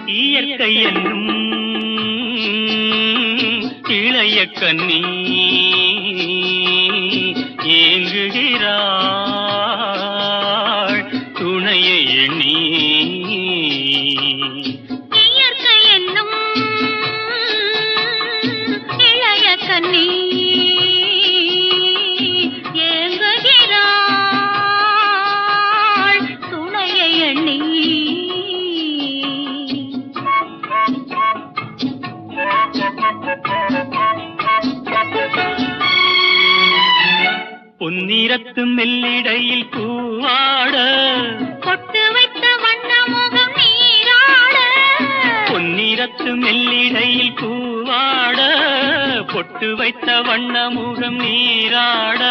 இயற்கை என்னும் இளைய கன்னி ஏங்குகிறாள் துணையை எண்ணி. இயற்கை என்னும் இளைய கன்னி ஏங்குகிறாள் துணையை எண்ணி. பொன்னிறத்து மெல்லிடையில் பூவாட பொட்டு வைத்த வண்ணமுகம் நீராட. பொன்னிறத்து மெல்லிடையில் பூவாட பொட்டு வைத்த வண்ணமுகம் நீராட